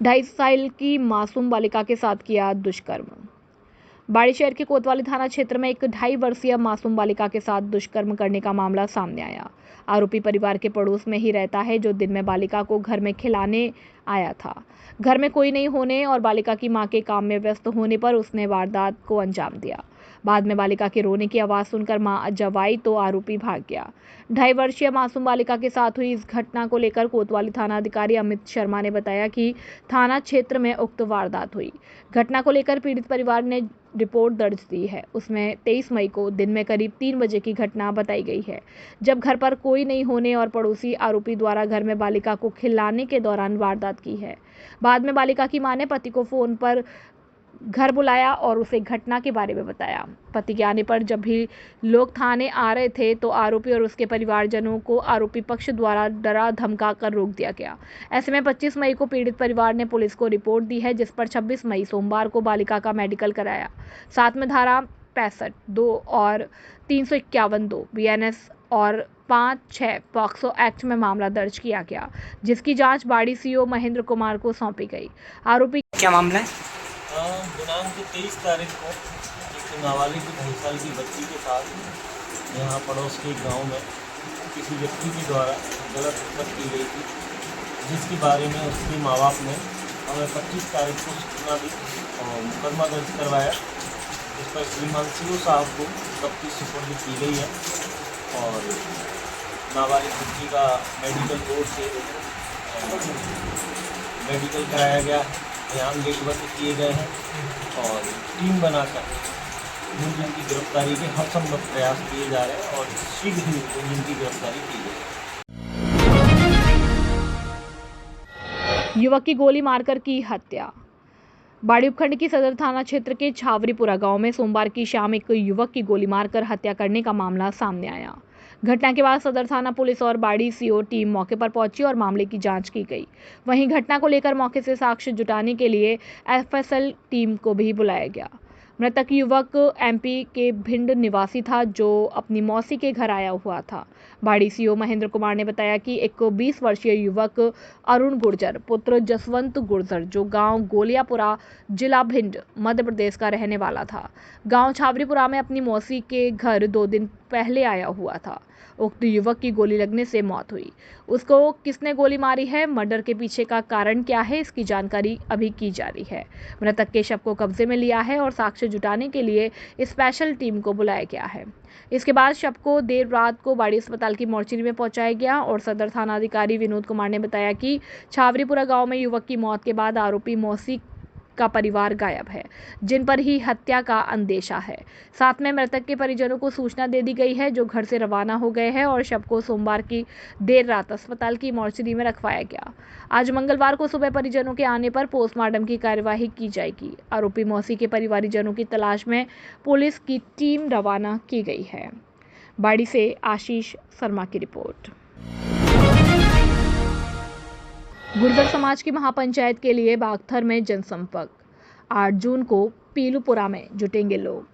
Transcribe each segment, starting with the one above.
2.5 साल की मासूम बालिका के साथ किया दुष्कर्म। बाड़ी शहर के कोतवाली थाना क्षेत्र में एक 2.5 वर्षीय मासूम बालिका के साथ दुष्कर्म करने का मामला सामने आया। आरोपी परिवार के पड़ोस में ही रहता है, जो दिन में बालिका को घर में खिलाने आया था। घर में कोई नहीं होने और बालिका की मां के काम में व्यस्त होने पर उसने वारदात को अंजाम दिया। बाद में बालिका के रोने की आवाज सुनकर मां जब आई तो आरोपी भाग गया। 2.5 वर्षीय मासूम बालिका के साथ हुई इस घटना को लेकर कोतवाली थाना अधिकारी अमित शर्मा ने बताया कि थाना क्षेत्र में उक्त वारदात हुई। घटना को लेकर पीड़ित परिवार ने रिपोर्ट दर्ज दी है। उसमें 23 मई को दिन में करीब 3 बजे की घटना बताई गई है, जब घर पर कोई नहीं होने और पड़ोसी आरोपी द्वारा घर में बालिका को खिलाने के दौरान वारदात की है। बाद में बालिका की मां ने पति को फोन पर घर बुलाया और उसे घटना के बारे में बताया। पति के आने पर जब भी लोग थाने आ रहे थे तो आरोपी और उसके परिवारजनों को आरोपी पक्ष द्वारा डरा धमका कर रोक दिया गया। ऐसे में 25 मई को पीड़ित परिवार ने पुलिस को रिपोर्ट दी है, जिस पर 26 मई सोमवार को बालिका का मेडिकल कराया। साथ में धारा 65(2) और 351(2) BNS और 5(6) पॉक्सो एक्ट में मामला दर्ज किया गया, जिसकी जांच बाड़ी सीओ महेंद्र कुमार को सौंपी गई। आरोपी क्या मामला है? दिनांक 23 तारीख को एक नाबालिग 2.5 साल की बच्ची के साथ यहाँ पड़ोस के गांव में किसी व्यक्ति के द्वारा गलत हरकत की गई थी, जिसके बारे में उसके माँ बाप ने हमें 25 तारीख को सूचना दी और मुकदमा दर्ज करवाया, जिस पर श्रीमान सीओ साहब को सबकी सुपुर्द की गई है और नाबालिग बच्ची का मेडिकल बोर्ड से मेडिकल कराया गया है। यहाँ लेखबद्ध किए गए हैं और टीम बनाकर मुलजिम की गिरफ्तारी के हर संभव प्रयास किए जा रहे हैं और शीघ्र ही मुलजिम की गिरफ्तारी की जाएगी। युवक की गोली मारकर की हत्या। बाड़ी उपखंड की सदर थाना क्षेत्र के छावरीपुरा गांव में सोमवार की शाम एक युवक की गोली मारकर हत्या करने का मामला सामने आया। घटना के बाद सदर थाना पुलिस और बाड़ी सीओ टीम मौके पर पहुंची और मामले की जांच की गई। वहीं घटना को लेकर मौके से साक्ष्य जुटाने के लिए FSL टीम को भी बुलाया गया। मृतक युवक MP के भिंड निवासी था, जो अपनी मौसी के घर आया हुआ था। बाड़ी सीओ महेंद्र कुमार ने बताया कि एक 20 वर्षीय युवक अरुण गुर्जर पुत्र जसवंत गुर्जर, जो गांव गोलियापुरा, जिला भिंड, मध्य प्रदेश का रहने वाला था, गांव छावरीपुरा में अपनी मौसी के घर 2 दिन पहले आया हुआ था। उक्त युवक की गोली लगने से मौत हुई। उसको किसने गोली मारी है, मर्डर के पीछे का कारण क्या है, इसकी जानकारी अभी की जा रही है। मृतक के शव को कब्जे में लिया है और साक्ष्य जुटाने के लिए स्पेशल टीम को बुलाया गया है। इसके बाद शव को देर रात को बाड़ी अस्पताल की मोर्चरी में पहुंचाया गया और सदर थाना अधिकारी विनोद कुमार ने बताया कि छावरीपुरा गांव में युवक की मौत के बाद आरोपी मौसी का परिवार गायब है, जिन पर ही हत्या का अंदेशा है। साथ में मृतक के परिजनों को सूचना दे दी गई है, जो घर से रवाना हो गए हैं और शव को सोमवार की देर रात अस्पताल की मोर्चरी में रखवाया गया। आज मंगलवार को सुबह परिजनों के आने पर पोस्टमार्टम की कार्यवाही की जाएगी। आरोपी मौसी के परिवारजनों की तलाश में पुलिस की टीम रवाना की गई है। बाड़ी से आशीष शर्मा की रिपोर्ट। गुर्जर समाज की महापंचायत के लिए बागथर में जनसंपर्क। 8 जून को पीलूपुरा में जुटेंगे लोग।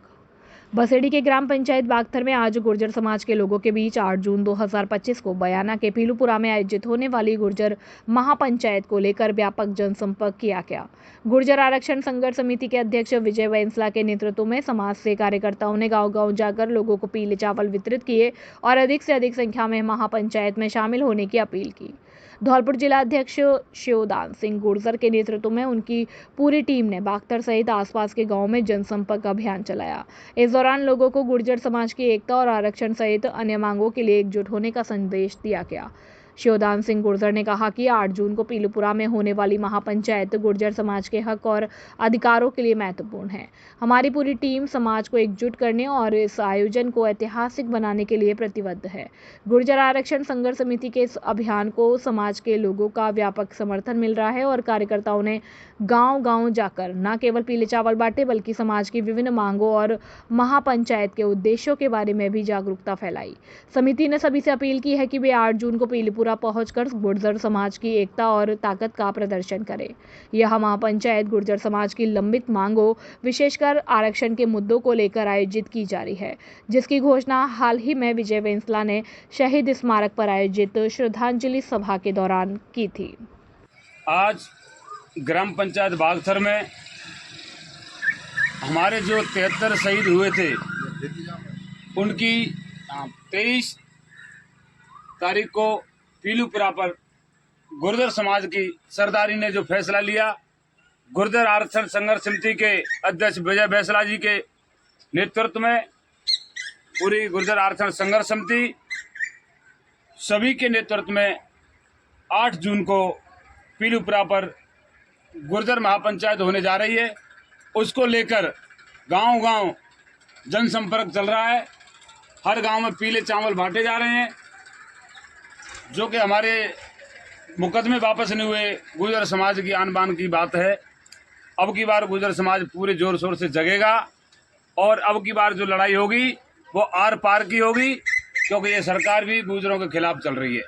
बसेड़ी के ग्राम पंचायत बागथर में आज गुर्जर समाज के लोगों के बीच 8 जून 2025 को बयाना के पीलूपुरा में आयोजित होने वाली गुर्जर महापंचायत को लेकर व्यापक जनसंपर्क किया गया। गुर्जर आरक्षण संघर्ष समिति के अध्यक्ष विजय बैंसला के नेतृत्व में समाज से कार्यकर्ताओं ने गांव-गांव जाकर लोगों को पीले चावल वितरित किए और अधिक से अधिक संख्या में महापंचायत में शामिल होने की अपील की। धौलपुर जिला अध्यक्ष शिवदान सिंह गुर्जर के नेतृत्व में उनकी पूरी टीम ने बागथर सहित आसपास के गांवों में जनसंपर्क अभियान चलाया। इस दौरान लोगों को गुर्जर समाज की एकता और आरक्षण सहित अन्य मांगों के लिए एकजुट होने का संदेश दिया गया। शिवदान सिंह गुर्जर ने कहा कि 8 जून को पीलूपुरा में होने वाली महापंचायत गुर्जर समाज के हक और अधिकारों के लिए महत्वपूर्ण है। हमारी पूरी टीम समाज को एकजुट करने और इस आयोजन को ऐतिहासिक बनाने के लिए प्रतिबद्ध है। गुर्जर आरक्षण संघर्ष समिति के इस अभियान को समाज के लोगों का व्यापक समर्थन मिल रहा है और कार्यकर्ताओं ने गांव-गांव जाकर न केवल पीले चावल बांटे, बल्कि समाज की विभिन्न मांगों और महापंचायत के उद्देश्यों के बारे में भी जागरूकता फैलाई। समिति ने सभी से अपील की है कि वे 8 जून को पीलूपुरा पहुंचकर गुर्जर समाज की एकता और ताकत का प्रदर्शन करें। यह महापंचायत गुर्जर समाज की लंबित मांगों, विशेषकर आरक्षण के मुद्दों को लेकर आयोजित की जा रही है, जिसकी घोषणा हाल ही में विजय बैंसला ने शहीद स्मारक पर आयोजित श्रद्धांजलि सभा के दौरान की थी। आज ग्राम पंचायत बागथर में हमारे जो 73 शहीद हुए थे उनकी 23 तारीख को पीलूपुरा पर गुर्जर समाज की सरदारी ने जो फैसला लिया, गुर्जर आरक्षण संघर्ष समिति के अध्यक्ष विजय बैसला जी के नेतृत्व में पूरी गुर्जर आरक्षण संघर्ष समिति सभी के नेतृत्व में 8 जून को पीलूपुरा पर गुर्जर महापंचायत होने जा रही है। उसको लेकर गांव-गांव जनसंपर्क चल रहा है। हर गांव में पीले चावल बांटे जा रहे हैं, जो कि हमारे मुकदमे वापस नहीं हुए गुर्जर समाज की आन बान की बात है। अब की बार गुर्जर समाज पूरे जोर शोर से जगेगा और अब की बार जो लड़ाई होगी वो आर पार की होगी, क्योंकि ये सरकार भी गुर्जरों के खिलाफ चल रही है।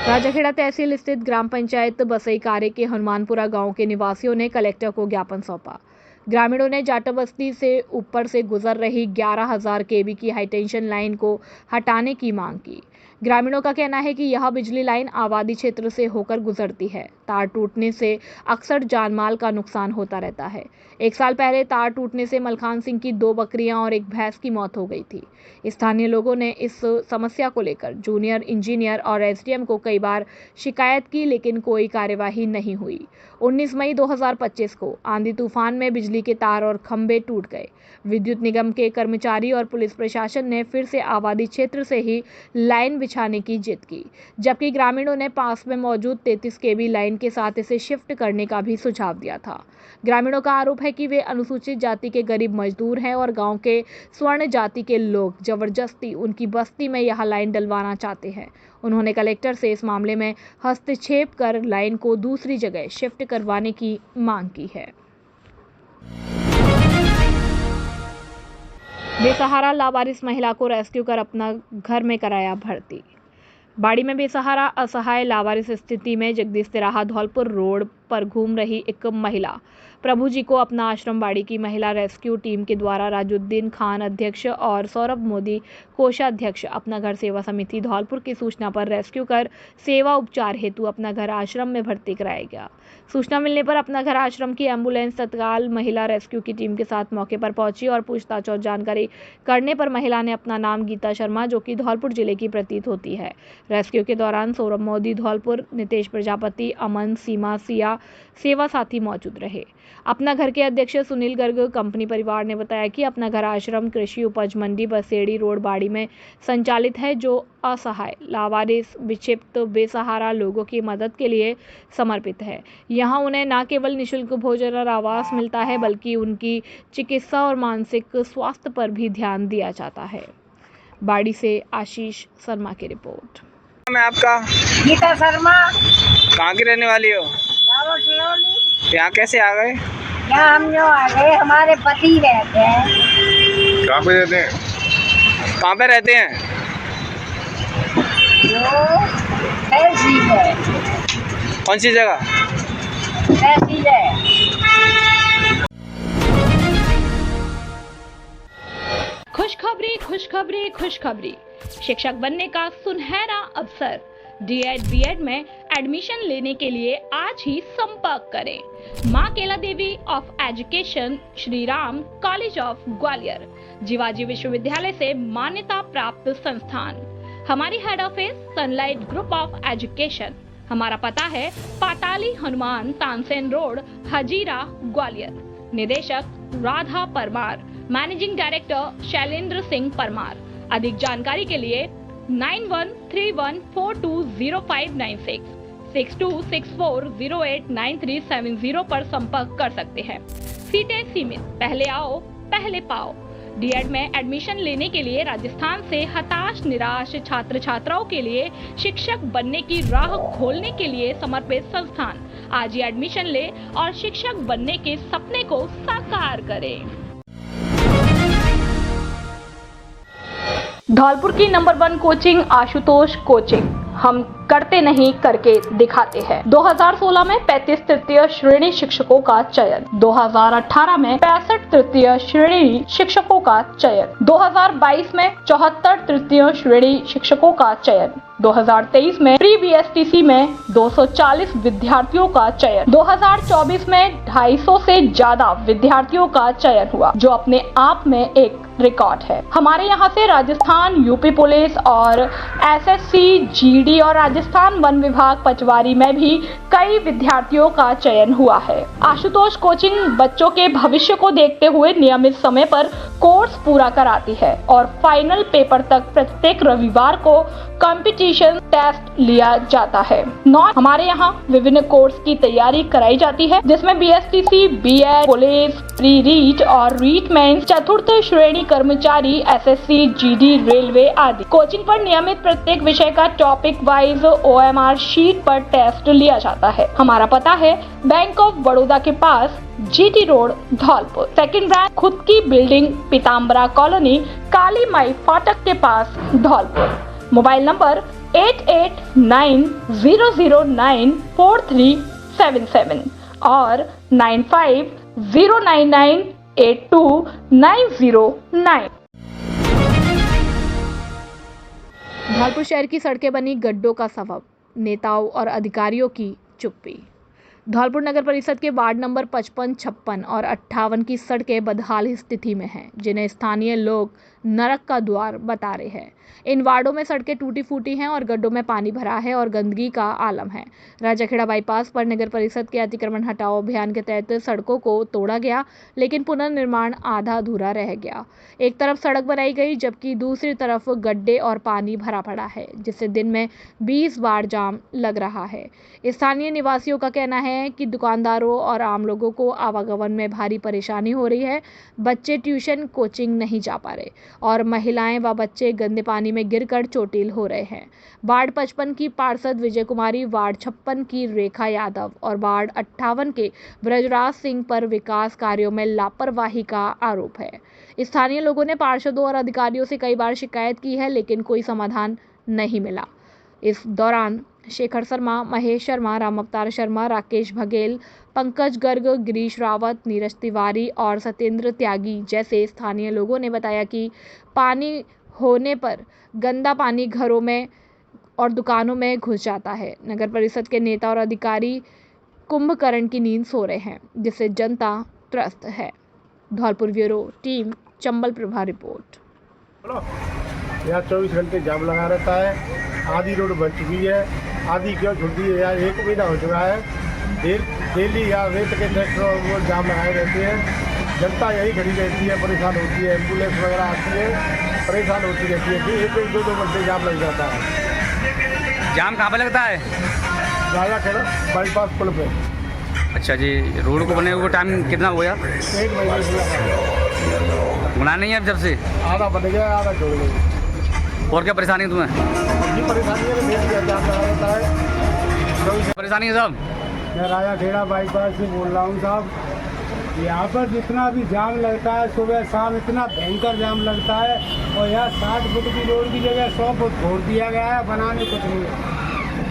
राजाखेड़ा तहसील स्थित ग्राम पंचायत बसई कारे के हनुमानपुरा गांव के निवासियों ने कलेक्टर को ज्ञापन सौंपा। ग्रामीणों ने जाटा बस्ती से ऊपर से गुजर रही 11,000 केवी की हाईटेंशन लाइन को हटाने की मांग की। ग्रामीणों का कहना है कि यह बिजली लाइन आबादी क्षेत्र से होकर गुजरती है। तार टूटने से अक्सर जानमाल का नुकसान होता रहता है। 1 साल पहले तार टूटने से मलखान सिंह की 2 बकरियां और 1 भैंस की मौत हो गई थी। स्थानीय लोगों ने इस समस्या को लेकर जूनियर इंजीनियर और एसडीएम को कई बार शिकायत की, लेकिन कोई कार्यवाही नहीं हुई। 19 मई 2025 को आंधी तूफान में बिजली के तार और खंभे टूट गए। विद्युत निगम के कर्मचारी और पुलिस प्रशासन ने फिर से आबादी क्षेत्र से ही लाइन बिछाने की जिद की, जबकि ग्रामीणों ने पास में मौजूद 33 केवी लाइन के साथ इसे शिफ्ट करने का भी सुझाव दिया था। ग्रामीणों का आरोप है कि वे अनुसूचित जाति के गरीब मजदूर हैं और गांव के स्वर्ण जाति के लोग जबरदस्ती उनकी बस्ती में यह लाइन डलवाना चाहते हैं। उन्होंने कलेक्टर से इस मामले में हस्तक्षेप कर लाइन को दूसरी जगह शिफ्ट करवाने की मांग की है। बेसहारा लावारिस महिला को रेस्क्यू कर अपना घर में कराया भर्ती। बाड़ी में बेसहारा असहाय लावारिस स्थिति में जगदीश तिराहा धौलपुर रोड पर घूम रही एक महिला प्रभु जी को अपना आश्रम बाड़ी की महिला रेस्क्यू टीम के द्वारा राजुद्दीन खान अध्यक्ष और सौरभ मोदी कोषाध्यक्ष अपना घर सेवा समिति धौलपुर की सूचना पर रेस्क्यू कर सेवा उपचार हेतु अपना घर आश्रम में भर्ती कराया गया। सूचना मिलने पर अपना घर आश्रम की एम्बुलेंस तत्काल महिला रेस्क्यू की टीम के साथ मौके पर पहुंची और पूछताछ और जानकारी करने पर महिला ने अपना नाम गीता शर्मा, जो कि धौलपुर जिले की प्रतीत होती है। रेस्क्यू के दौरान सौरभ मोदी धौलपुर, नितेश प्रजापति, अमन, सीमा, सिया सेवा साथी मौजूद रहे। अपना घर के अध्यक्ष सुनील गर्ग कंपनी परिवार ने बताया कि अपना घर आश्रम कृषि उपज मंडी बसेड़ी रोड बाड़ी में संचालित है, जो असहाय लावारिस विक्षिप्त बेसहारा लोगों की मदद के लिए समर्पित है। यहाँ उन्हें न केवल निःशुल्क भोजन और आवास मिलता है, बल्कि उनकी चिकित्सा और मानसिक स्वास्थ्य पर भी ध्यान दिया जाता है। बाड़ी से आशीष शर्मा की रिपोर्ट। मैं आपका गीता शर्मा। कहाँ की रहने वाली हो? यहाँ कैसे आ गए? यहाँ हम जो आ गए, हमारे पति रहते हैं। कहाँ पे रहते हैं? कहाँ पे रहते हैं? जो तहसील है। कौन सी जगह? तहसील है। खुशखबरी खुशखबरी खुशखबरी। शिक्षक बनने का सुनहरा अवसर। डीएड बीएड में एडमिशन लेने के लिए आज ही संपर्क करें। Maa Kela Devi of education, Shri Ram college of Gwalior, Jiwaji Vishwavidyalaya से मान्यता प्राप्त संस्थान। हमारी head office sunlight group of education. हमारा पता है पाताली हनुमान तानसेन रोड, हजीरा, ग्वालियर। निदेशक राधा परमार, मैनेजिंग डायरेक्टर शैलेंद्र सिंह परमार। अधिक जानकारी के लिए 9131420596 6264089370 पर संपर्क कर सकते हैं। सीटें सीमित, पहले आओ पहले पाओ। डीएड में एडमिशन लेने के लिए राजस्थान से हताश निराश छात्र छात्राओं के लिए शिक्षक बनने की राह खोलने के लिए समर्पित संस्थान। आज ही एडमिशन ले और शिक्षक बनने के सपने को साकार करें। धौलपुर की नंबर 1 कोचिंग आशुतोष कोचिंग। हम करते नहीं करके दिखाते हैं। 2016 में 35 तृतीय श्रेणी शिक्षकों का चयन, 2018 में 65 तृतीय श्रेणी शिक्षकों का चयन, 2022 में 74 तृतीय श्रेणी शिक्षकों का चयन, 2023 में प्री बीएसटीसी में 240 विद्यार्थियों का चयन, 2024 में 250 से ज्यादा विद्यार्थियों का चयन हुआ, जो अपने आप में एक रिकॉर्ड है। हमारे यहाँ से राजस्थान यूपी पुलिस और एसएससी, जीडी और राजस्थान वन विभाग पटवारी में भी कई विद्यार्थियों का चयन हुआ है। आशुतोष कोचिंग बच्चों के भविष्य को देखते हुए नियमित समय पर कोर्स पूरा कराती है और फाइनल पेपर तक प्रत्येक रविवार को कंपटीशन टेस्ट लिया जाता है। हमारे यहाँ विभिन्न कोर्स की तैयारी कराई जाती है, जिसमें BSTC, BEd, police, pre REET और रीट मेंस, चतुर्थ श्रेणी कर्मचारी, एसएससी, जीडी, रेलवे आदि। कोचिंग पर नियमित प्रत्येक विषय का टॉपिक वाइज ओएमआर शीट पर टेस्ट लिया जाता है। हमारा पता है बैंक ऑफ बड़ौदा के पास, GT road, Dholpur. Second branch खुद की बिल्डिंग, पीताम्बरा कॉलोनी, काली माई फाटक के पास, धौलपुर। मोबाइल नंबर 8890094377 और 9509982909। धौलपुर शहर की सड़कें बनी गड्ढों का सबब, नेताओं और अधिकारियों की चुप्पी। धौलपुर नगर परिषद के वार्ड नंबर 55, 56 और 58 की सड़कें बदहाल स्थिति में हैं, जिन्हें स्थानीय लोग नरक का द्वार बता रहे हैं। इन वार्डों में सड़कें टूटी फूटी हैं और गड्ढों में पानी भरा है और गंदगी का आलम है। राजाखेड़ा बाईपास पर नगर परिषद के अतिक्रमण हटाओ अभियान के तहत सड़कों को तोड़ा गया, लेकिन पुनर्निर्माण आधा अधूरा रह गया। एक तरफ सड़क बनाई गई, जबकि दूसरी तरफ गड्ढे और पानी भरा पड़ा है, जिससे दिन में 20 बार जाम लग रहा है। स्थानीय निवासियों का कहना है कि दुकानदारों और आम लोगों को आवागमन में भारी परेशानी हो रही है। बच्चे ट्यूशन, कोचिंग नहीं जा पा रहे और महिलाएं व बच्चे गंदे पानी में गिरकर चोटिल हो रहे हैं। वार्ड 55 की पार्षद विजय कुमारी, वार्ड 56 की रेखा यादव और वार्ड 58 के ब्रजराज सिंह पर विकास कार्यों में लापरवाही का आरोप है। स्थानीय लोगों ने पार्षदों और अधिकारियों से कई बार शिकायत की है, लेकिन कोई समाधान नहीं मिला। इस दौरान शेखर शर्मा, महेश शर्मा, राम अवतार शर्मा, राकेश बघेल, पंकज गर्ग, गिरीश रावत, नीरज तिवारी और सत्येंद्र त्यागी जैसे स्थानीय लोगों ने बताया कि पानी होने पर गंदा पानी घरों में और दुकानों में घुस जाता है। नगर परिषद के नेता और अधिकारी कुंभकर्ण की नींद सो रहे हैं, जिससे जनता त्रस्त है। Dholpur bureau team, Chambal Prabha report. यहाँ 24 घंटे जाम लगा रहता है। आधी रोड बन चुकी है, आधी क्यों छुट्टी है यार, 1 महीना हो चुका है। डेली यहाँ रेत के ट्रैक्टर वो जाम लगाए रहते हैं। जनता यही खड़ी रहती है, परेशान होती है। एम्बुलेंस वगैरह आती है, परेशान होती रहती है कि 1-2 घंटे जाम लग जाता है। जाम कहाँ पे लगता है? राजाखेड़ा बाईपास पुल पे। अच्छा जी, रोड को बने हुए टाइम कितना हो गया? 1 महीने से बना नहीं है अब जब से? आधा बन गया, आधा छोड़ गया। और क्या परेशानी है तुम्हें? ये परेशानी है कि जाम लगा रहता है। परेशानी है सब? मैं राजाखेड़ा बाईपास से बोल रहा हूँ साहब। यहाँ पर जितना भी जाम लगता है, सुबह शाम इतना भयंकर जाम लगता है। और यहाँ 60 फुट की रोड की जगह 100 फुट छोड़ दिया गया है। बनाने कुछ नहीं है,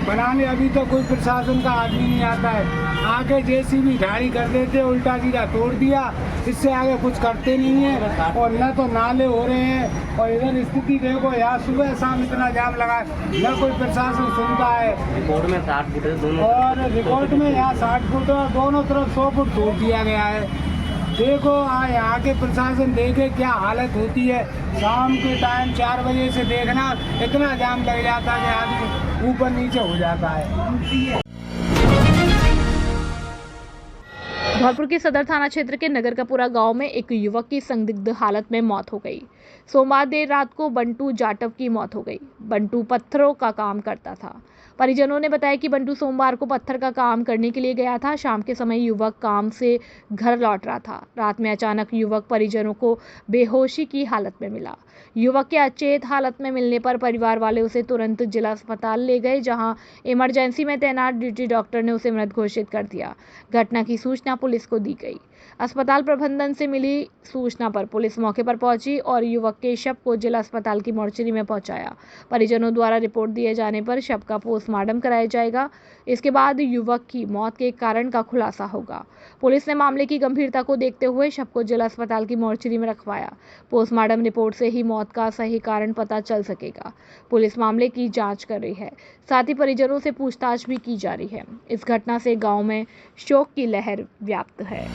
बनाने अभी तो कोई प्रशासन का आदमी नहीं आता है। आगे जेसीबी ढारी कर देते, उल्टा सीधा तोड़ दिया, इससे आगे कुछ करते नहीं है। और न तो नाले हो रहे हैं, और इधर स्थिति देखो, यहाँ सुबह शाम इतना जाम लगा, न कोई प्रशासन सुनता है। रिकॉर्ड में 60 फुट है दोनों, और रिकॉर्ड में यहाँ 60 फुट और दोनों तरफ 100 फुट तोड़ दिया गया है। देखो यहाँ के प्रशासन देखे क्या हालत होती है। शाम के टाइम 4 बजे से देखना, इतना जाम लग जाता है कि आदमी ऊपर नीचे हो जाता है। धौलपुर के सदर थाना क्षेत्र के नगरकपुरा गांव में एक युवक की संदिग्ध हालत में मौत हो गई। सोमवार देर रात को बंटू जाटव की मौत हो गई। बंटू पत्थरों का काम करता था। परिजनों ने बताया कि बंटू सोमवार को पत्थर का काम करने के लिए गया था। शाम के समय युवक काम से घर लौट रहा था। रात में अचानक युवक परिजनों को बेहोशी की हालत में मिला। युवक के अचेत हालत में मिलने पर परिवार वाले उसे तुरंत जिला अस्पताल ले गए, जहां इमरजेंसी में तैनात ड्यूटी डॉक्टर ने उसे मृत घोषित कर दिया। घटना की सूचना पुलिस को दी गई। अस्पताल प्रबंधन से मिली सूचना पर पुलिस मौके पर पहुंची और युवक के शव को जिला अस्पताल की मोर्चरी में पहुंचाया। परिजनों द्वारा रिपोर्ट दिए जाने पर शव का पोस्टमार्टम कराया जाएगा। इसके बाद युवक की मौत के कारण का खुलासा होगा। पुलिस ने मामले की गंभीरता को देखते हुए शव को जिला अस्पताल की मोर्चरी में रखवाया। पोस्टमार्टम रिपोर्ट से ही मौत का सही कारण पता चल सकेगा। पुलिस मामले की जांच कर रही है, साथ ही परिजनों से पूछताछ भी की जा रही है। इस घटना से गांव में शोक की लहर व्याप्त है।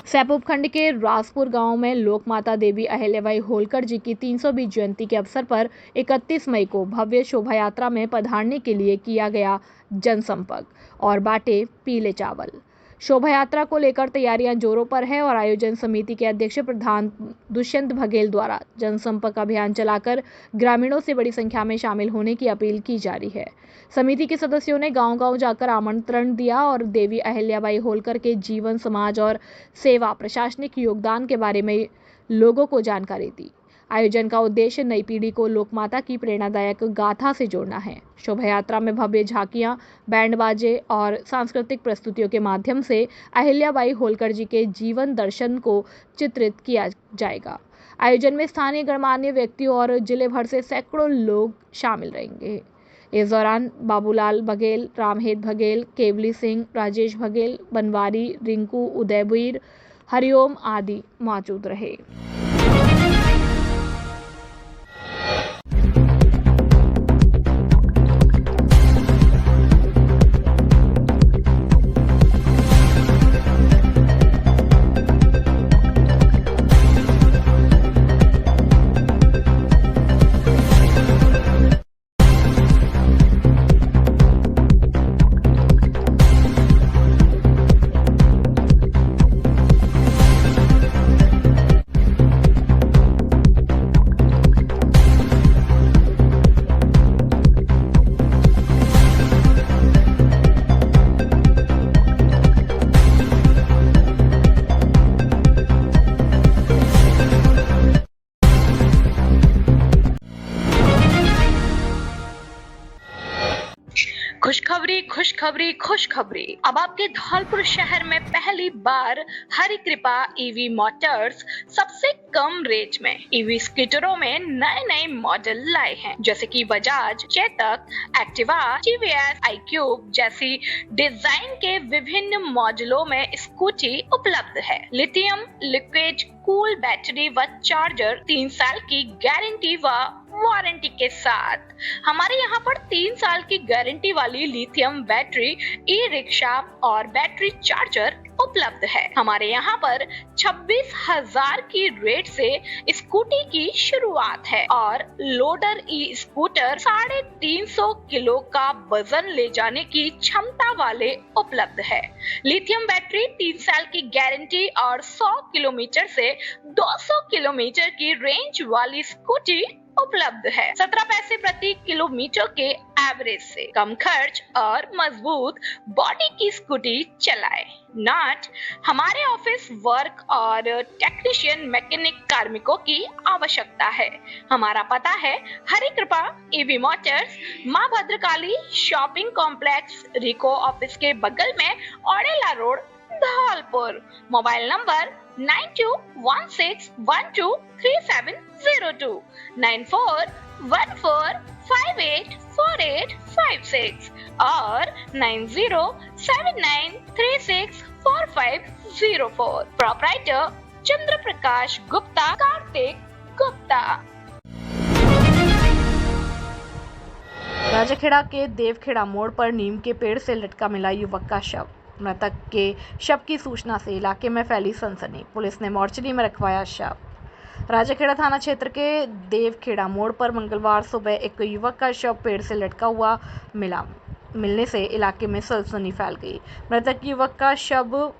सैप उपखंड के राजपुर गांव में लोक माता देवी अहिल्याबाई होलकर जी की 320 जयंती के अवसर पर 31 मई को भव्य शोभा यात्रा में पधारने के लिए किया गया जनसंपर्क और बांटे पीले चावल। शोभा यात्रा को लेकर तैयारियां जोरों पर है और आयोजन समिति के अध्यक्ष प्रधान दुष्यंत बघेल द्वारा जनसंपर्क अभियान चलाकर ग्रामीणों से बड़ी संख्या में शामिल होने की अपील की जा रही है। समिति के सदस्यों ने गांव-गांव जाकर आमंत्रण दिया और देवी अहिल्याबाई होलकर के जीवन, समाज और सेवा, प्रशासनिक योगदान के बारे में लोगों को जानकारी दी। आयोजन का उद्देश्य नई पीढ़ी को लोकमाता की प्रेरणादायक गाथा से जोड़ना है। शोभा यात्रा में भव्य झांकियां, बैंड बाजे और सांस्कृतिक प्रस्तुतियों के माध्यम से अहिल्याबाई होलकर जी के जीवन दर्शन को चित्रित किया जाएगा। आयोजन में स्थानीय गणमान्य व्यक्तियों और जिले भर से सैकड़ों लोग शामिल रहेंगे। इस दौरान बाबूलाल बघेल, रामहेत बघेल, केवली सिंह, राजेश बघेल, बनवारी, रिंकू, उदयवीर, हरिओम आदि मौजूद रहे। खुशखबरी खुशखबरी। अब आपके धौलपुर शहर में पहली बार हरि कृपा ईवी मोटर्स सबसे कम रेट में ईवी स्कूटरों में नए नए मॉडल लाए हैं, जैसे कि Bajaj, Chetak, Activa, TVS, iQube जैसी डिजाइन के विभिन्न मॉडलों में स्कूटी उपलब्ध है। लिथियम लिक्विड कूल बैटरी व चार्जर, 3 साल की गारंटी व वारंटी के साथ। हमारे यहाँ पर 3 साल की गारंटी वाली लिथियम बैटरी, ई रिक्शा और बैटरी चार्जर उपलब्ध है। हमारे यहाँ पर 26,000 की रेट से स्कूटी की शुरुआत है और लोडर ई स्कूटर 350 किलो का वजन ले जाने की क्षमता वाले उपलब्ध है। लिथियम बैटरी 3 साल की गारंटी और 100 किलोमीटर से 200 किलोमीटर की रेंज वाली स्कूटी उपलब्ध है। 17 पैसे प्रति किलोमीटर के एवरेज से कम खर्च और मजबूत बॉडी की स्कूटी चलाए। नॉट हमारे ऑफिस वर्क और टेक्नीशियन मैकेनिक कार्मिकों की आवश्यकता है। हमारा पता है हरि कृपा ईवी मोटर्स, माँ भद्रकाली शॉपिंग कॉम्प्लेक्स, रिको ऑफिस के बगल में Odela road, Dholpur. Mobile number 9216123702, 9414584856 और 9079364504। प्रोप्राइटर चंद्र प्रकाश गुप्ता, कार्तिक गुप्ता। राजाखेड़ा के देवखेड़ा मोड़ पर नीम के पेड़ से लटका मिला युवक का शव। मृतक के शव की सूचना से इलाके में फैली सनसनी। पुलिस ने मोर्चरी में रखवाया शव। राजाखेड़ा थाना क्षेत्र के देवखेड़ा मोड़ पर मंगलवार सुबह एक युवक का शव पेड़ से लटका हुआ मिलने से इलाके में सनसनी फैल गई। मृतक युवक का शव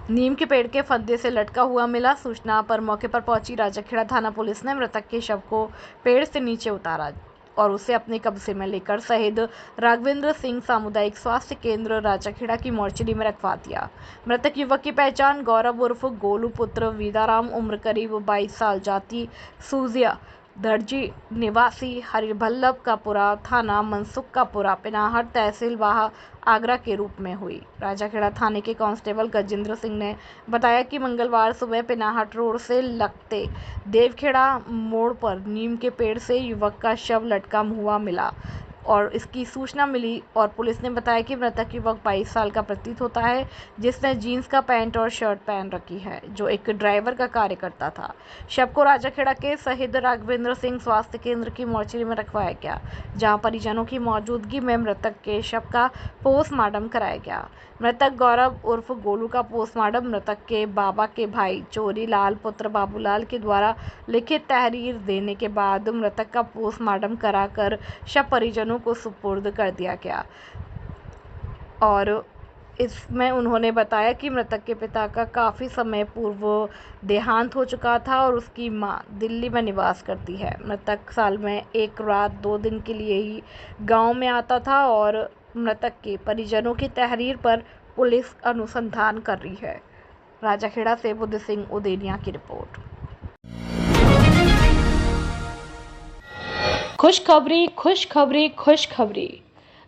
नीम के पेड़ के फंदे से लटका हुआ मिला। सूचना पर मौके पर पहुंची राजाखेड़ा थाना पुलिस ने मृतक के शव को पेड़ से नीचे उतारा और उसे अपने कब्जे में लेकर शहीद राघवेंद्र सिंह सामुदायिक स्वास्थ्य केंद्र राजाखेड़ा की मोर्चरी में रखवा दिया। मृतक युवक की पहचान गौरव उर्फ गोलू पुत्र वीदाराम, उम्र करीब 22 साल, जाति सूजिया, दर्जी निवासी हरिवल्लभ का पुरा, थाना मनसुख का पुरा, पिनाहट तहसील वाह आगरा के रूप में हुई। राजाखेड़ा थाने के कांस्टेबल गजेंद्र सिंह ने बताया कि मंगलवार सुबह पिनाहट रोड से लगते देवखेड़ा मोड़ पर नीम के पेड़ से युवक का शव लटका हुआ मिला और इसकी सूचना मिली और पुलिस ने बताया कि मृतक युवक 22 साल का प्रतीत होता है, जिसने जीन्स का पैंट और शर्ट पहन रखी है, जो एक ड्राइवर का कार्य करता था। शव को राजाखेड़ा के शहीद राघवेंद्र सिंह स्वास्थ्य केंद्र की मोर्चरी में रखवाया गया, जहां परिजनों की मौजूदगी में मृतक के शव का पोस्टमार्टम कराया गया। मृतक गौरव उर्फ गोलू का पोस्टमार्टम मृतक के बाबा के भाई चोरी लाल पुत्र बाबूलाल के द्वारा लिखित तहरीर देने के बाद मृतक का पोस्टमार्टम कराकर शव परिजनों को सुपुर्द कर दिया गया और इसमें उन्होंने बताया कि मृतक के पिता का काफ़ी समय पूर्व देहांत हो चुका था और उसकी मां दिल्ली में निवास करती है। मृतक साल में 1 रात 2 दिन के लिए ही गांव में आता था और मृतक के परिजनों की तहरीर पर पुलिस अनुसंधान कर रही है। राजाखेड़ा से बुद्ध सिंह उदेनिया की रिपोर्ट। खुशखबरी खुशखबरी खुशखबरी।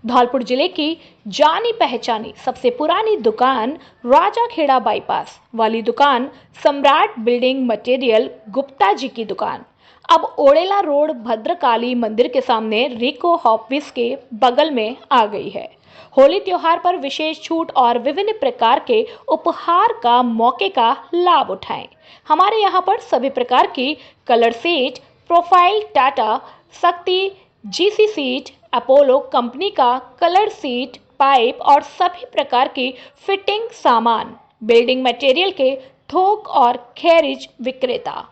धौलपुर जिले की जानी पहचानी सबसे पुरानी दुकान राजाखेड़ा बाईपास वाली दुकान सम्राट बिल्डिंग मटेरियल गुप्ता जी की दुकान अब ओड़ेला रोड भद्रकाली मंदिर के सामने रिको ऑफिस के बगल में आ गई है। होली त्योहार पर विशेष छूट और विभिन्न प्रकार के उपहार का मौके का लाभ उठाएं। हमारे यहाँ पर सभी प्रकार की कलर सीट, प्रोफाइल, टाटा, शक्ति, जीसी सीट, अपोलो कंपनी का कलर सीट, पाइप और सभी प्रकार की फिटिंग सामान, बिल्डिंग मटेरियल के थोक और खैरिज विक्रेता।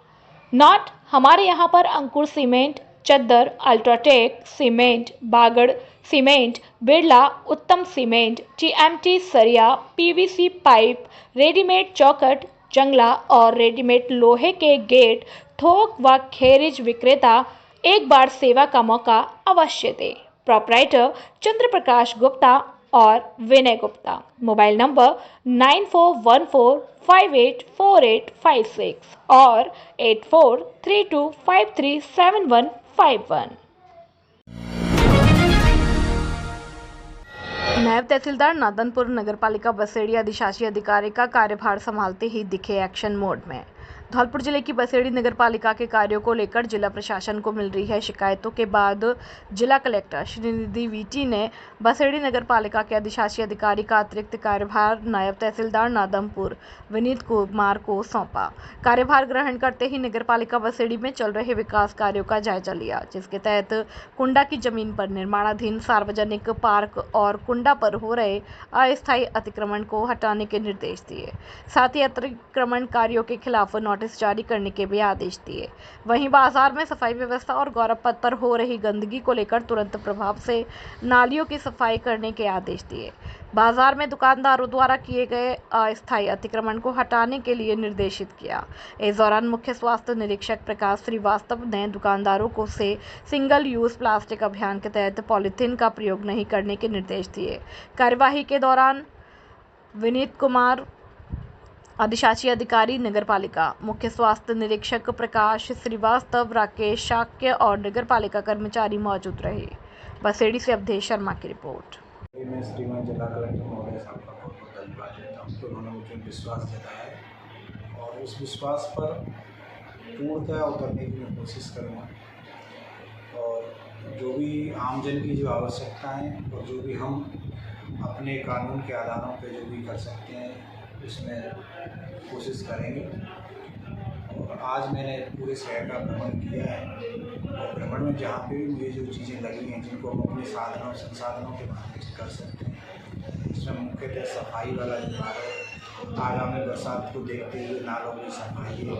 नॉट हमारे यहाँ पर अंकुर सीमेंट, चद्दर, अल्ट्राटेक सीमेंट, बागड़ सीमेंट, बिरला उत्तम सीमेंट, टीएमटी सरिया, पीवीसी पाइप, रेडीमेड चौखट, जंगला और रेडीमेड लोहे के गेट, थोक व खैरिज विक्रेता एक बार सेवा का मौका अवश्य दें। प्रोपराइटर चंद्र प्रकाश गुप्ता और विनय गुप्ता। मोबाइल नंबर 9414584856 और 8432537151। नायब तहसीलदार नादनपुर नगरपालिका बसेड़ी अधिशासी अधिकारी का कार्यभार संभालते ही दिखे एक्शन मोड में। धौलपुर जिले की बसेड़ी नगरपालिका के कार्यों को लेकर जिला प्रशासन को मिल रही है शिकायतों के बाद जिला कलेक्टर श्रीनिधि वीटी ने बसेड़ी नगरपालिका के अधिशासी अधिकारी का अतिरिक्त कार्यभार नायब तहसीलदार नादनपुर विनीत कुमार को सौंपा। कार्यभार ग्रहण करते ही नगरपालिका बसेड़ी में चल रहे विकास कार्यों का जायजा लिया, जिसके तहत कुंडा की जमीन पर निर्माणाधीन सार्वजनिक पार्क और कुंडा पर हो रहे अस्थायी अतिक्रमण को हटाने के निर्देश दिए। साथ ही अतिक्रमण कार्यों के खिलाफ नोटिस जारी करने के भी आदेश दिए। वहीं बाजार में सफाई व्यवस्था और गौरव पथ पर हो रही गंदगी को लेकर तुरंत प्रभाव से नालियों की सफाई करने के आदेश दिए। बाजार में दुकानदारों द्वारा किए गए अस्थायी अतिक्रमण को हटाने के लिए निर्देशित किया। इस दौरान मुख्य स्वास्थ्य निरीक्षक प्रकाश श्रीवास्तव ने दुकानदारों को से सिंगल यूज प्लास्टिक अभियान के तहत पॉलीथीन का प्रयोग नहीं करने के निर्देश दिए। कार्यवाही के दौरान विनीत कुमार अधिशासी अधिकारी नगरपालिका, मुख्य स्वास्थ्य निरीक्षक प्रकाश श्रीवास्तव, राकेश शाक्य और नगरपालिका कर्मचारी मौजूद रहे। बसेड़ी से अवधेश शर्मा की रिपोर्ट। मैं श्रीमान जिला कलेक्टर महोदय साहब का बहुत बहुत धन्यवाद देता हूँ। तो उन्होंने मुझे विश्वास जताया है और उस विश्वास पर पूर्णतः उतरने की मैं कोशिश करूँगा और जो भी आमजन की जो आवश्यकताएँ और जो भी हम अपने कानून के आधारों पर जो भी कर सकते हैं उसमें कोशिश करेंगे। और आज मैंने पूरे शहर का भ्रमण किया है और भ्रमण में जहाँ पे भी मुझे जो चीज़ें लगी हैं जिनको हम अपने साधनों संसाधनों के माध्यम से कर सकते हैं, इसमें मुख्यतः सफाई वाला जो कार्य है, आगामी बरसात को देखते हुए नालों की सफाई है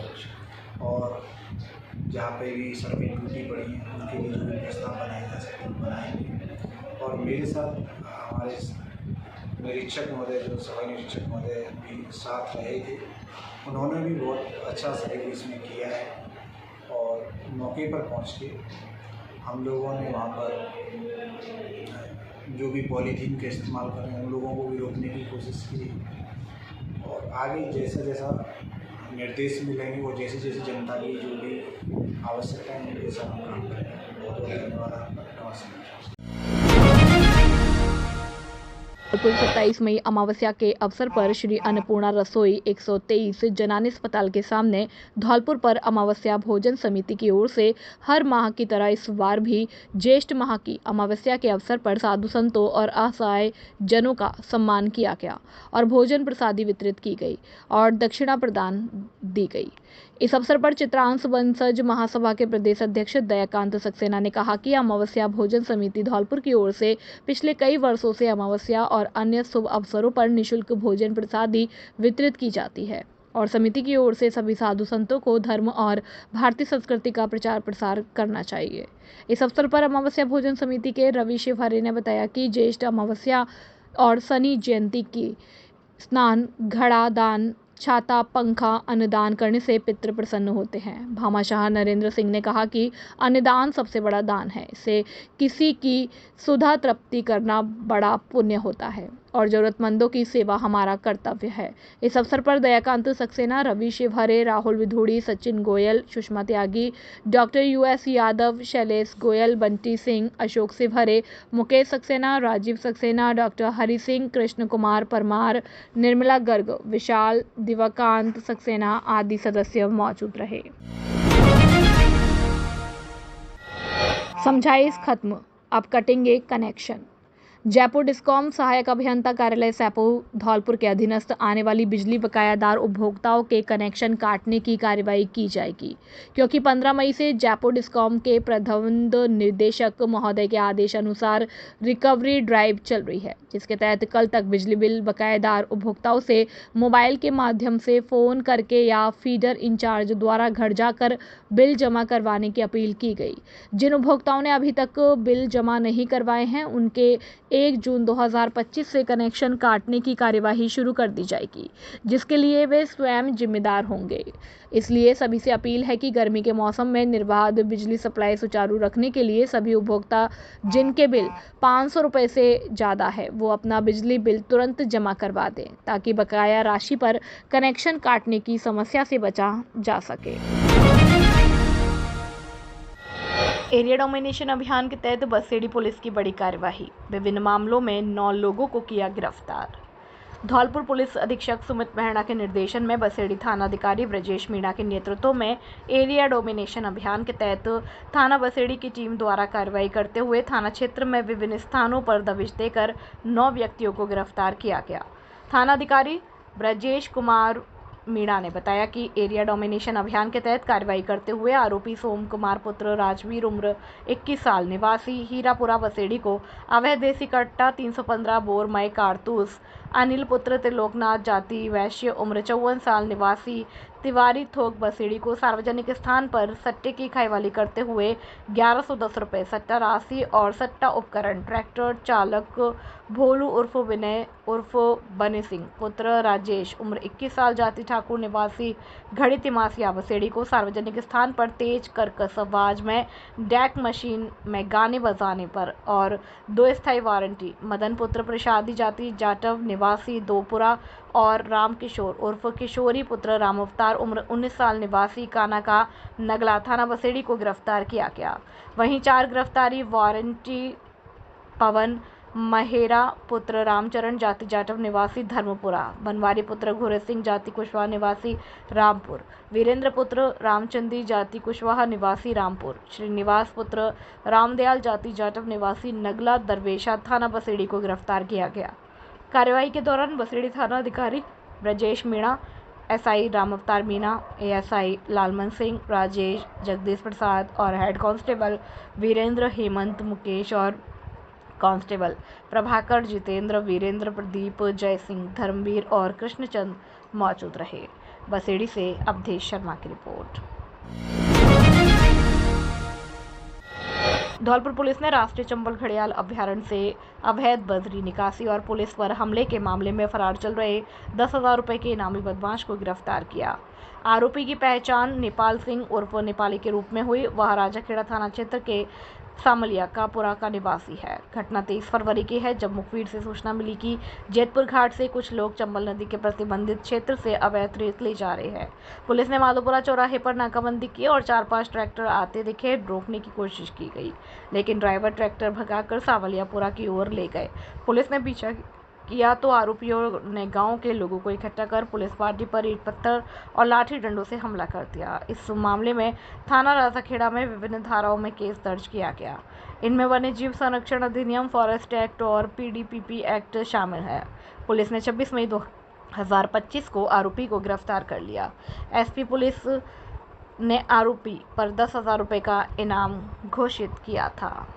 और जहाँ पे भी सड़कें टूटी पड़ी हैं उनके लिए जो भी प्रस्ताव बनाए जा सके बनाएंगे। और मेरे साथ हमारे निरीक्षक महोदय जो सफाई निरीक्षक महोदय भी साथ रहे थे, उन्होंने भी बहुत अच्छा सहयोग इसमें किया है और मौके पर पहुंच के हम लोगों ने वहाँ पर जो भी पॉलीथीन का इस्तेमाल कर रहे हैं उन लोगों को भी रोकने की कोशिश की और आगे जैसा जैसा निर्देश मिलेंगे और जैसे जैसे जनता की जो भी आवश्यकता है उनके साथ हम काम करेंगे। बहुत बहुत धन्यवाद आपका। नमस्कार। कुल 27 मई अमावस्या के अवसर पर श्री अन्नपूर्णा रसोई 123 जनानी अस्पताल के सामने धौलपुर पर अमावस्या भोजन समिति की ओर से हर माह की तरह इस बार भी ज्येष्ठ माह की अमावस्या के अवसर पर साधु संतों और असहाय जनों का सम्मान किया गया और भोजन प्रसादी वितरित की गई और दक्षिणा प्रदान दी गई। इस अवसर पर चित्रांश वंशज महासभा के प्रदेश अध्यक्ष दयाकांत सक्सेना ने कहा कि अमावस्या भोजन समिति धौलपुर की ओर से पिछले कई वर्षों से अमावस्या और अन्य शुभ अवसरों पर निःशुल्क भोजन प्रसादी वितरित की जाती है और समिति की ओर से सभी साधु संतों को धर्म और भारतीय संस्कृति का प्रचार प्रसार करना चाहिए। इस अवसर पर अमावस्या भोजन समिति के रवि शिवहरे ने बताया कि ज्येष्ठ अमावस्या और शनि जयंती की स्नान, घड़ा दान, छाता, पंखा, अन्नदान करने से पितृ प्रसन्न होते हैं। भामाशाह नरेंद्र सिंह ने कहा कि अन्नदान सबसे बड़ा दान है, इससे किसी की सुधा तृप्ति करना बड़ा पुण्य होता है और जरूरतमंदों की सेवा हमारा कर्तव्य है। इस अवसर पर Dayakant Saxena, Ravi Shivhare, Rahul Vidhuri, Sachin Goyal, Sushma Tyagi, doctor US Yadav, Shailesh Goyal, Bunty Singh, Ashok Shivhare, Mukesh Saxena, Rajiv Saxena, doctor Hari Singh, Krishna Kumar Parmar, Nirmala Garg, Vishal, Diwakant Saxena आदि सदस्य मौजूद रहे। समझाइश खत्म, अब कटेंगे कनेक्शन। जयपुर डिस्कॉम सहायक अभियंता कार्यालय सैपो धौलपुर के अधीनस्थ आने वाली बिजली बकायादार उपभोक्ताओं के कनेक्शन काटने की कार्रवाई की जाएगी, क्योंकि 15 मई से जयपुर डिस्कॉम के प्रबंध निदेशक महोदय के आदेश अनुसार रिकवरी ड्राइव चल रही है, जिसके तहत कल तक बिजली बिल बकायादार उपभोक्ताओं से मोबाइल के माध्यम से फ़ोन करके या फीडर इंचार्ज द्वारा घर जाकर बिल जमा करवाने की अपील की गई। जिन उपभोक्ताओं ने अभी तक बिल जमा नहीं करवाए हैं, उनके 1 जून 2025 से कनेक्शन काटने की कार्यवाही शुरू कर दी जाएगी, जिसके लिए वे स्वयं जिम्मेदार होंगे। इसलिए सभी से अपील है कि गर्मी के मौसम में निर्बाध बिजली सप्लाई सुचारू रखने के लिए सभी उपभोक्ता जिनके बिल 500 रुपये से ज़्यादा है, वो अपना बिजली बिल तुरंत जमा करवा दें, ताकि बकाया राशि पर कनेक्शन काटने की समस्या से बचा जा सके। एरिया डोमिनेशन अभियान के तहत बसेड़ी पुलिस की बड़ी कार्यवाही, विभिन्न मामलों में 9 लोगों को किया गिरफ्तार। धौलपुर पुलिस अधीक्षक सुमित मेहरा के निर्देशन में बसेड़ी थानाधिकारी ब्रजेश मीणा के नेतृत्व में एरिया डोमिनेशन अभियान के तहत थाना बसेड़ी की टीम द्वारा कार्रवाई करते हुए थाना क्षेत्र में विभिन्न स्थानों पर दबिश देकर 9 व्यक्तियों को गिरफ्तार किया गया। थानाधिकारी ब्रजेश कुमार मीणा ने बताया कि एरिया डोमिनेशन अभियान के तहत कार्रवाई करते हुए आरोपी सोम कुमार पुत्र राजवीर उम्र 21 साल निवासी हीरापुरा बसेड़ी को अवैध देसी कट्टा 315 बोर मय कारतूस, अनिल पुत्र त्रिलोकनाथ जाति वैश्य उम्र 54 साल निवासी तिवारी थोक बसेड़ी को सार्वजनिक स्थान पर सट्टे की खाईवाली करते हुए 1110 रुपये सट्टा राशि और सट्टा उपकरण, ट्रैक्टर चालक भोलू उर्फ विनय उर्फ बने सिंह पुत्र राजेश उम्र 21 साल जाति ठाकुर निवासी घड़ी तिमासिया बसेड़ी को सार्वजनिक स्थान पर तेज कर्कश आवाज में डैक मशीन में गाने बजाने पर और 2 स्थायी वारंटी मदन पुत्र प्रसादी जाति जाटव निवासी दोपुरा और राम किशोर उर्फ किशोरी पुत्र राम अवतार उम्र 19 साल निवासी काना का नगला थाना बसेड़ी को गिरफ्तार किया गया। वहीं 4 गिरफ्तारी वारंटी पवन महेरा पुत्र रामचरण जाति जाटव निवासी धर्मपुरा, बनवारी पुत्र घुरे सिंह जाति कुशवाहा निवासी रामपुर, वीरेंद्र पुत्र रामचंदी जाति कुशवाहा निवासी रामपुर, श्रीनिवास पुत्र रामदयाल जाति जाटव निवासी नगला दरवेशा थाना बसेड़ी को गिरफ्तार किया गया। कार्यवाही के दौरान बसेड़ी थाना अधिकारी ब्रजेश मीणा, SI राम अवतार मीना, ASI लालमन सिंह, राजेश, जगदीश प्रसाद और हेड कांस्टेबल वीरेंद्र, हेमंत, मुकेश और कांस्टेबल प्रभाकर, जितेंद्र, वीरेंद्र, प्रदीप, जय सिंह, धर्मवीर और कृष्णचंद मौजूद रहे। बसेड़ी से अवधेश शर्मा की रिपोर्ट। धौलपुर पुलिस ने राष्ट्रीय चंबल घड़ियाल अभयारण्य से अवैध बजरी निकासी और पुलिस पर हमले के मामले में फरार चल रहे 10,000 रुपये के इनामी बदमाश को गिरफ्तार किया। आरोपी की पहचान नेपाल सिंह उर्फ नेपाली के रूप में हुई। वह राजाखेड़ा थाना क्षेत्र के सामलिया कापुरा का निवासी है। घटना 23 फरवरी की है, जब मुखबिर से सूचना मिली कि जेतपुर घाट से कुछ लोग चंबल नदी के प्रतिबंधित क्षेत्र से अवैध रेत ले जा रहे हैं। पुलिस ने माधोपुरा चौराहे पर नाकाबंदी की और 4-5 ट्रैक्टर आते दिखे। रोकने की कोशिश की गई, लेकिन ड्राइवर ट्रैक्टर भगाकर सावलियापुरा की ओर ले गए। पुलिस ने पीछा किया तो आरोपियों ने गांव के लोगों को इकट्ठा कर पुलिस पार्टी पर ईंट पत्थर और लाठी डंडों से हमला कर दिया। इस मामले में थाना राजाखेड़ा में विभिन्न धाराओं में केस दर्ज किया गया। इनमें वन्य जीव संरक्षण अधिनियम, फॉरेस्ट एक्ट और पीडीपीपी एक्ट शामिल है। पुलिस ने 26 मई 2025 को आरोपी को गिरफ्तार कर लिया। एसपी पुलिस ने आरोपी पर 10,000 रुपये का इनाम घोषित किया था।